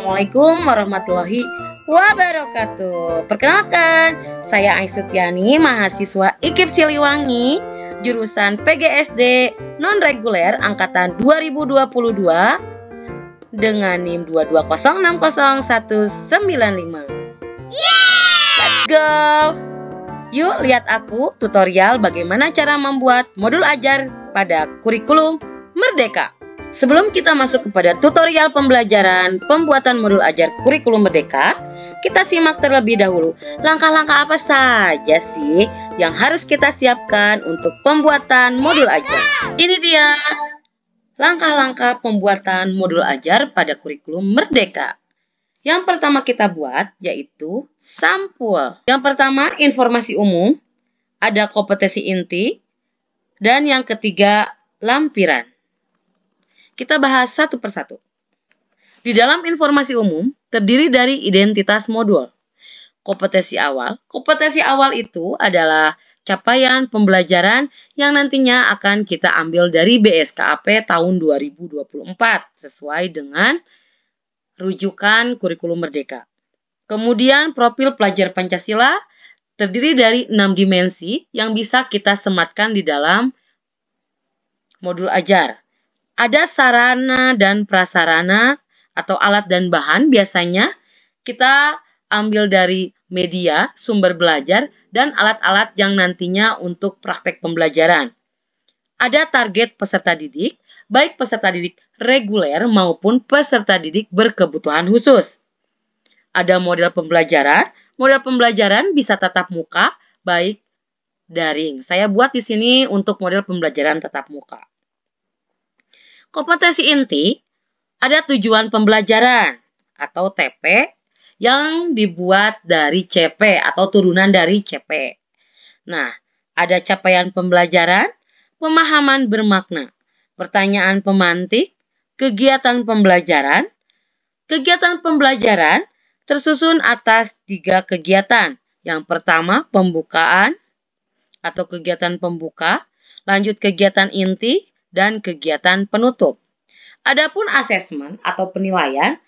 Assalamualaikum warahmatullahi wabarakatuh. Perkenalkan, saya Aisutyani, mahasiswa IKIP Siliwangi, jurusan PGSD non-reguler angkatan 2022 dengan NIM 220600195. Let's go! Yuk lihat aku tutorial bagaimana cara membuat modul ajar pada kurikulum Merdeka. Sebelum kita masuk kepada tutorial pembelajaran pembuatan modul ajar kurikulum Merdeka, kita simak terlebih dahulu langkah-langkah apa saja sih yang harus kita siapkan untuk pembuatan modul ajar. Ini dia langkah-langkah pembuatan modul ajar pada kurikulum Merdeka. Yang pertama kita buat yaitu sampul. Yang pertama informasi umum, ada kompetensi inti, dan yang ketiga lampiran. Kita bahas satu persatu. Di dalam informasi umum terdiri dari identitas modul. Kompetensi awal. Kompetensi awal itu adalah capaian pembelajaran yang nantinya akan kita ambil dari BSKAP tahun 2024 sesuai dengan rujukan kurikulum Merdeka. Kemudian profil pelajar Pancasila terdiri dari 6 dimensi yang bisa kita sematkan di dalam modul ajar. Ada sarana dan prasarana atau alat dan bahan, biasanya kita ambil dari media, sumber belajar, dan alat-alat yang nantinya untuk praktek pembelajaran. Ada target peserta didik, baik peserta didik reguler maupun peserta didik berkebutuhan khusus. Ada model pembelajaran bisa tatap muka, baik daring. Saya buat di sini untuk model pembelajaran tatap muka. Kompetensi inti, ada tujuan pembelajaran atau TP yang dibuat dari CP atau turunan dari CP. Nah, ada capaian pembelajaran, pemahaman bermakna, pertanyaan pemantik, kegiatan pembelajaran. Kegiatan pembelajaran tersusun atas 3 kegiatan. Yang pertama, pembukaan atau kegiatan pembuka, lanjut kegiatan inti, dan kegiatan penutup. Adapun asesmen atau penilaian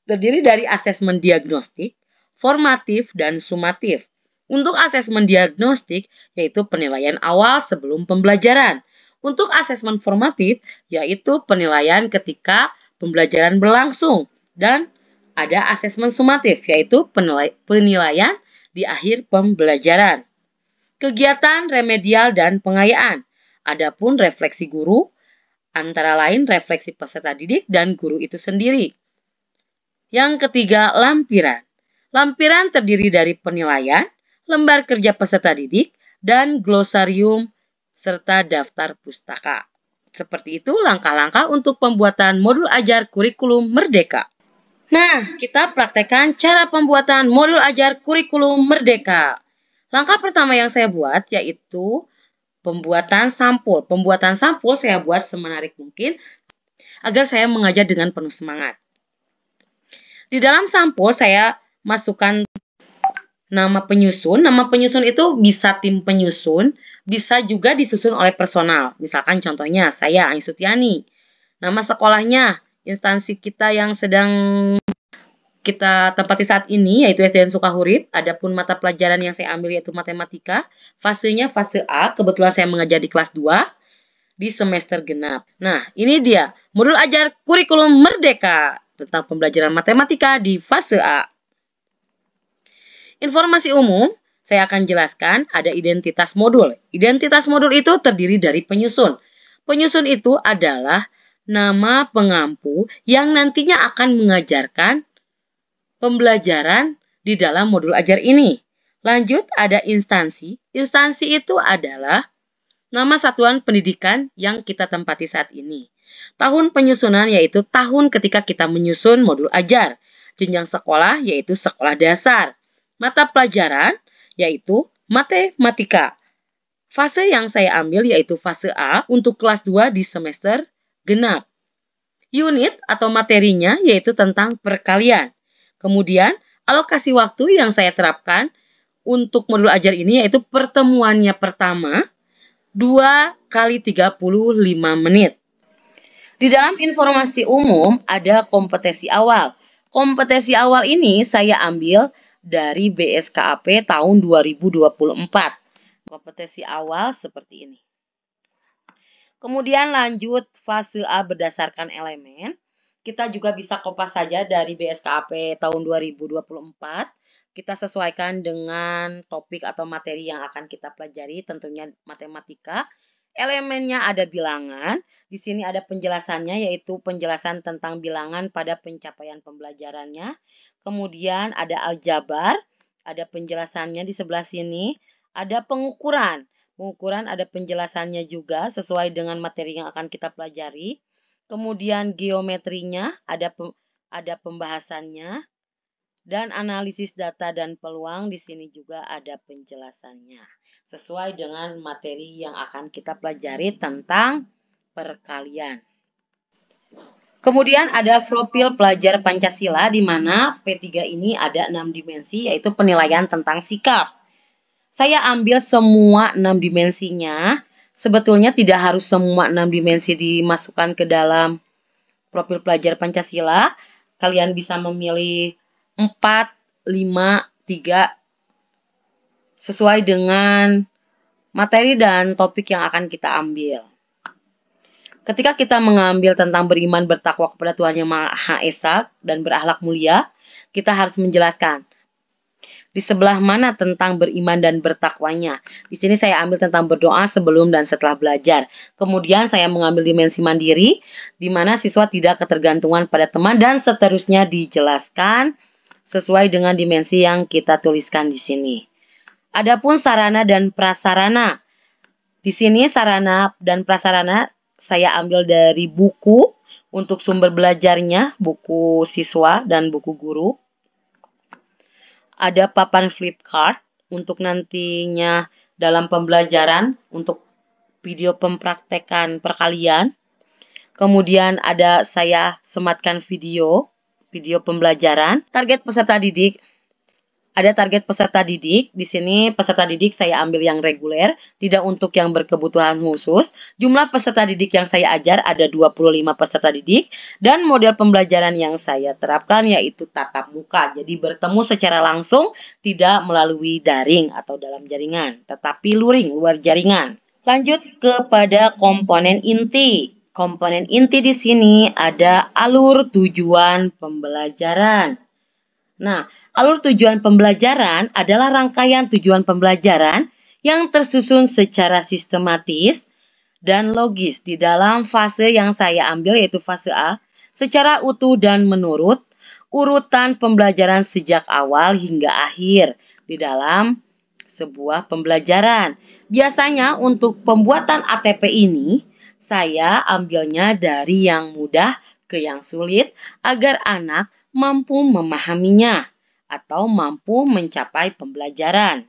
terdiri dari asesmen diagnostik, formatif, dan sumatif. Untuk asesmen diagnostik yaitu penilaian awal sebelum pembelajaran. Untuk asesmen formatif yaitu penilaian ketika pembelajaran berlangsung. Dan ada asesmen sumatif yaitu penilaian di akhir pembelajaran. Kegiatan remedial dan pengayaan. Adapun refleksi guru antara lain refleksi peserta didik dan guru itu sendiri. Yang ketiga, lampiran. Lampiran terdiri dari penilaian, lembar kerja peserta didik, dan glosarium serta daftar pustaka. Seperti itu langkah-langkah untuk pembuatan modul ajar kurikulum Merdeka. Nah, kita praktekkan cara pembuatan modul ajar kurikulum Merdeka. Langkah pertama yang saya buat yaitu pembuatan sampul. Pembuatan sampul saya buat semenarik mungkin agar saya mengajar dengan penuh semangat. Di dalam sampul saya masukkan nama penyusun. Nama penyusun itu bisa tim penyusun, bisa juga disusun oleh personal. Misalkan contohnya saya Aisutyani. Nama sekolahnya, instansi kita yang sedang kita tempati saat ini yaitu SDN Sukahurip. Adapun mata pelajaran yang saya ambil yaitu matematika. Fasenya fase A, kebetulan saya mengajar di kelas 2 di semester genap. Nah, ini dia modul ajar kurikulum Merdeka tentang pembelajaran matematika di fase A. Informasi umum, saya akan jelaskan ada identitas modul. Identitas modul itu terdiri dari penyusun. Penyusun itu adalah nama pengampu yang nantinya akan mengajarkan pembelajaran di dalam modul ajar ini. Lanjut, ada instansi. Instansi itu adalah nama satuan pendidikan yang kita tempati saat ini. Tahun penyusunan yaitu tahun ketika kita menyusun modul ajar. Jenjang sekolah yaitu sekolah dasar. Mata pelajaran yaitu matematika. Fase yang saya ambil yaitu fase A untuk kelas 2 di semester genap. Unit atau materinya yaitu tentang perkalian. Kemudian, alokasi waktu yang saya terapkan untuk modul ajar ini yaitu pertemuannya pertama 2 kali 35 menit. Di dalam informasi umum ada kompetensi awal. Kompetensi awal ini saya ambil dari BSKAP tahun 2024. Kompetensi awal seperti ini. Kemudian lanjut fase A berdasarkan elemen. Kita juga bisa kopas saja dari BSKAP tahun 2024. Kita sesuaikan dengan topik atau materi yang akan kita pelajari, tentunya matematika. Elemennya ada bilangan. Di sini ada penjelasannya, yaitu penjelasan tentang bilangan pada pencapaian pembelajarannya. Kemudian ada aljabar, ada penjelasannya di sebelah sini. Ada pengukuran. Pengukuran ada penjelasannya juga sesuai dengan materi yang akan kita pelajari. Kemudian geometrinya ada pembahasannya. Dan analisis data dan peluang di sini juga ada penjelasannya. Sesuai dengan materi yang akan kita pelajari tentang perkalian. Kemudian ada profil pelajar Pancasila di mana P3 ini ada 6 dimensi, yaitu penilaian tentang sikap. Saya ambil semua 6 dimensinya. Sebetulnya tidak harus semua 6 dimensi dimasukkan ke dalam profil pelajar Pancasila. Kalian bisa memilih 4, 5, 3 sesuai dengan materi dan topik yang akan kita ambil. Ketika kita mengambil tentang beriman bertakwa kepada Tuhan Yang Maha Esa dan berakhlak mulia, kita harus menjelaskan di sebelah mana tentang beriman dan bertakwanya. Di sini saya ambil tentang berdoa sebelum dan setelah belajar. Kemudian saya mengambil dimensi mandiri, di mana siswa tidak ketergantungan pada teman, dan seterusnya dijelaskan sesuai dengan dimensi yang kita tuliskan di sini. Adapun sarana dan prasarana. Di sini sarana dan prasarana saya ambil dari buku untuk sumber belajarnya, buku siswa dan buku guru. Ada papan flip card untuk nantinya dalam pembelajaran untuk video pempraktekan perkalian. Kemudian ada saya sematkan video pembelajaran. Target peserta didik. Ada target peserta didik. Di sini peserta didik saya ambil yang reguler, tidak untuk yang berkebutuhan khusus. Jumlah peserta didik yang saya ajar ada 25 peserta didik. Dan model pembelajaran yang saya terapkan yaitu tatap muka. Jadi bertemu secara langsung, tidak melalui daring atau dalam jaringan, tetapi luring, luar jaringan. Lanjut kepada komponen inti. Komponen inti di sini ada alur tujuan pembelajaran. Nah, alur tujuan pembelajaran adalah rangkaian tujuan pembelajaran yang tersusun secara sistematis dan logis di dalam fase yang saya ambil, yaitu fase A, secara utuh dan menurut urutan pembelajaran sejak awal hingga akhir di dalam sebuah pembelajaran. Biasanya untuk pembuatan ATP ini, saya ambilnya dari yang mudah ke yang sulit agar anak mampu memahaminya atau mampu mencapai pembelajaran.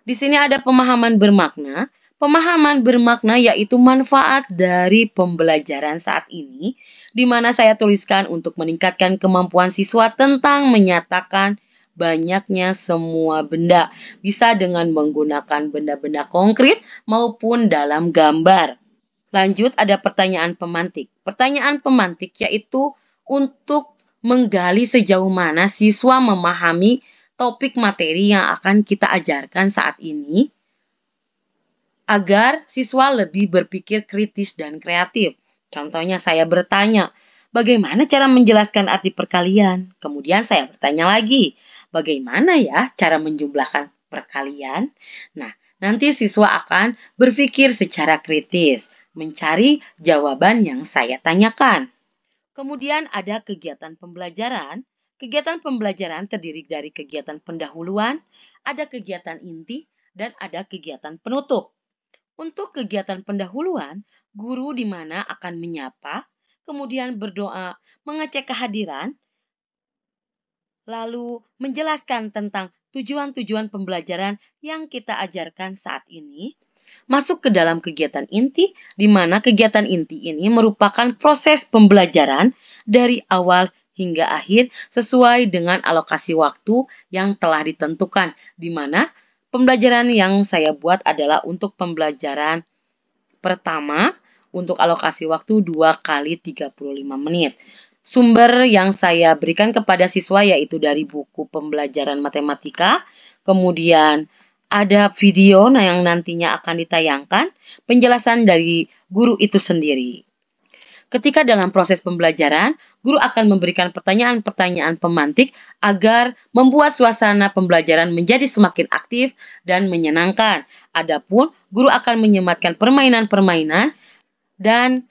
Di sini ada pemahaman bermakna. Pemahaman bermakna yaitu manfaat dari pembelajaran saat ini, di mana saya tuliskan untuk meningkatkan kemampuan siswa tentang menyatakan banyaknya semua benda, bisa dengan menggunakan benda-benda konkret maupun dalam gambar. Lanjut ada pertanyaan pemantik. Pertanyaan pemantik yaitu untuk menggali sejauh mana siswa memahami topik materi yang akan kita ajarkan saat ini, agar siswa lebih berpikir kritis dan kreatif. Contohnya saya bertanya, bagaimana cara menjelaskan arti perkalian? Kemudian saya bertanya lagi, bagaimana ya cara menjumlahkan perkalian? Nah, nanti siswa akan berpikir secara kritis, mencari jawaban yang saya tanyakan. Kemudian ada kegiatan pembelajaran. Kegiatan pembelajaran terdiri dari kegiatan pendahuluan, ada kegiatan inti, dan ada kegiatan penutup. Untuk kegiatan pendahuluan, guru di mana akan menyapa, kemudian berdoa, mengecek kehadiran, lalu menjelaskan tentang tujuan-tujuan pembelajaran yang kita ajarkan saat ini. Masuk ke dalam kegiatan inti, di mana kegiatan inti ini merupakan proses pembelajaran dari awal hingga akhir sesuai dengan alokasi waktu yang telah ditentukan, di mana pembelajaran yang saya buat adalah untuk pembelajaran pertama, untuk alokasi waktu 2 kali 35 menit. Sumber yang saya berikan kepada siswa yaitu dari buku pembelajaran matematika, kemudian ada video yang nantinya akan ditayangkan, penjelasan dari guru itu sendiri. Ketika dalam proses pembelajaran, guru akan memberikan pertanyaan-pertanyaan pemantik agar membuat suasana pembelajaran menjadi semakin aktif dan menyenangkan. Adapun, guru akan menyematkan permainan-permainan dan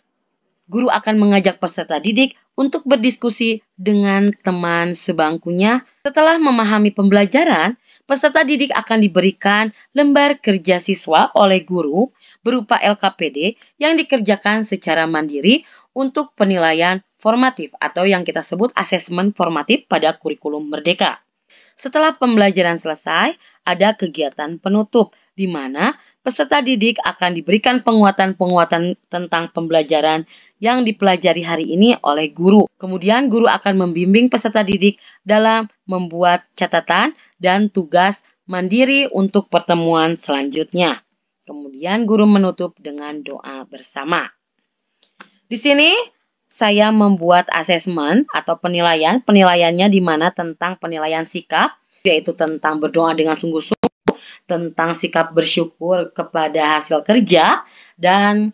guru akan mengajak peserta didik untuk berdiskusi dengan teman sebangkunya. Setelah memahami pembelajaran, peserta didik akan diberikan lembar kerja siswa oleh guru berupa LKPD yang dikerjakan secara mandiri untuk penilaian formatif atau yang kita sebut asesmen formatif pada kurikulum Merdeka. Setelah pembelajaran selesai, ada kegiatan penutup di mana peserta didik akan diberikan penguatan-penguatan tentang pembelajaran yang dipelajari hari ini oleh guru. Kemudian guru akan membimbing peserta didik dalam membuat catatan dan tugas mandiri untuk pertemuan selanjutnya. Kemudian guru menutup dengan doa bersama. Di sini saya membuat asesmen atau penilaian. Penilaiannya di mana tentang penilaian sikap, yaitu tentang berdoa dengan sungguh-sungguh, tentang sikap bersyukur kepada hasil kerja, dan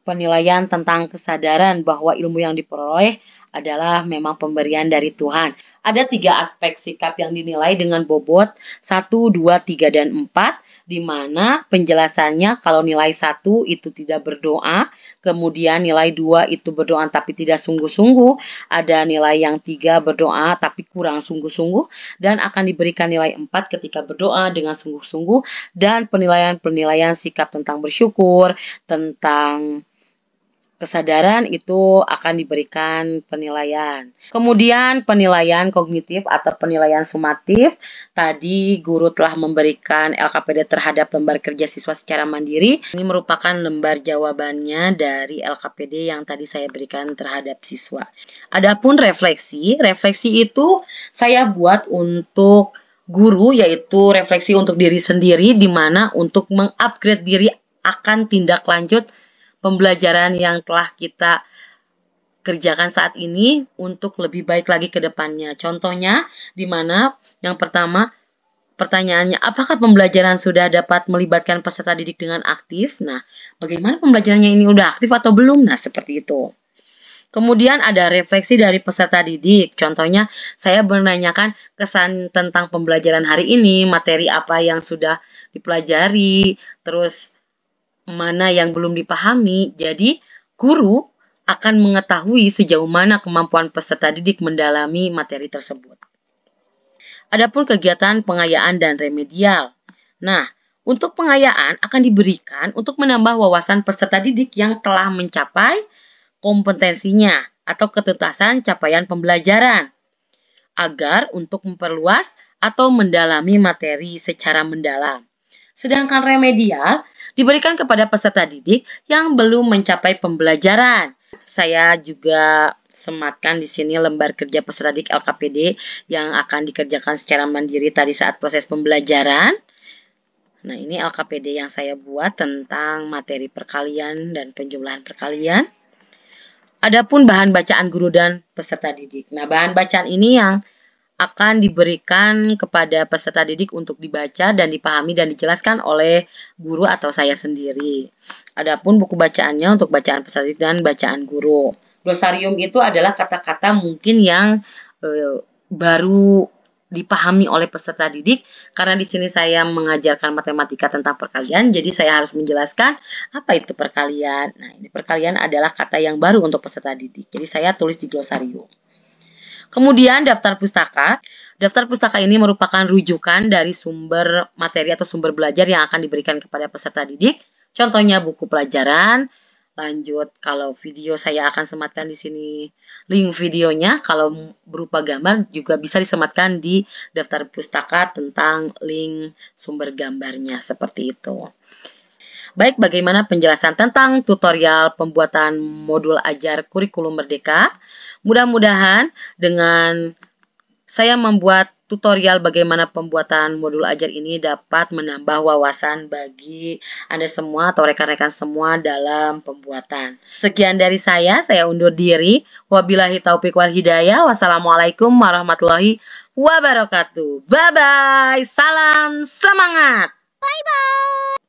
penilaian tentang kesadaran bahwa ilmu yang diperoleh adalah memang pemberian dari Tuhan. Ada 3 aspek sikap yang dinilai dengan bobot 1, 2, 3, dan 4, di mana penjelasannya kalau nilai 1 itu tidak berdoa, kemudian nilai 2 itu berdoa tapi tidak sungguh-sungguh, ada nilai yang 3 berdoa tapi kurang sungguh-sungguh, dan akan diberikan nilai 4 ketika berdoa dengan sungguh-sungguh, dan penilaian-penilaian sikap tentang bersyukur, tentang kesadaran itu akan diberikan penilaian. Kemudian penilaian kognitif atau penilaian sumatif. Tadi guru telah memberikan LKPD terhadap lembar kerja siswa secara mandiri. Ini merupakan lembar jawabannya dari LKPD yang tadi saya berikan terhadap siswa. Adapun refleksi itu saya buat untuk guru, yaitu refleksi untuk diri sendiri, di mana untuk mengupgrade diri akan tindak lanjut pembelajaran yang telah kita kerjakan saat ini untuk lebih baik lagi ke depannya. Contohnya, di mana yang pertama pertanyaannya, apakah pembelajaran sudah dapat melibatkan peserta didik dengan aktif? Nah, bagaimana pembelajarannya ini udah aktif atau belum? Nah, seperti itu. Kemudian ada refleksi dari peserta didik. Contohnya, saya menanyakan kesan tentang pembelajaran hari ini, materi apa yang sudah dipelajari, terus mana yang belum dipahami. Jadi, guru akan mengetahui sejauh mana kemampuan peserta didik mendalami materi tersebut. Adapun kegiatan pengayaan dan remedial. Nah, untuk pengayaan akan diberikan untuk menambah wawasan peserta didik yang telah mencapai kompetensinya atau ketuntasan capaian pembelajaran, agar untuk memperluas atau mendalami materi secara mendalam. Sedangkan remedial diberikan kepada peserta didik yang belum mencapai pembelajaran. Saya juga sematkan di sini lembar kerja peserta didik LKPD yang akan dikerjakan secara mandiri tadi saat proses pembelajaran. Nah, ini LKPD yang saya buat tentang materi perkalian dan penjumlahan perkalian. Adapun bahan bacaan guru dan peserta didik. Nah, bahan bacaan ini yang akan diberikan kepada peserta didik untuk dibaca dan dipahami dan dijelaskan oleh guru atau saya sendiri. Adapun buku bacaannya untuk bacaan peserta didik dan bacaan guru. Glosarium itu adalah kata-kata mungkin yang baru dipahami oleh peserta didik, karena di sini saya mengajarkan matematika tentang perkalian, jadi saya harus menjelaskan apa itu perkalian. Nah, ini perkalian adalah kata yang baru untuk peserta didik, jadi saya tulis di glosarium. Kemudian daftar pustaka. Daftar pustaka ini merupakan rujukan dari sumber materi atau sumber belajar yang akan diberikan kepada peserta didik. Contohnya buku pelajaran. Lanjut, kalau video saya akan sematkan di sini link videonya. Kalau berupa gambar juga bisa disematkan di daftar pustaka tentang link sumber gambarnya, seperti itu. Baik, bagaimana penjelasan tentang tutorial pembuatan modul ajar kurikulum Merdeka? Mudah-mudahan dengan saya membuat tutorial bagaimana pembuatan modul ajar ini dapat menambah wawasan bagi Anda semua atau rekan-rekan semua dalam pembuatan. Sekian dari saya undur diri. Wabillahi taufik wal hidayah. Wassalamualaikum warahmatullahi wabarakatuh. Bye-bye. Salam semangat. Bye-bye.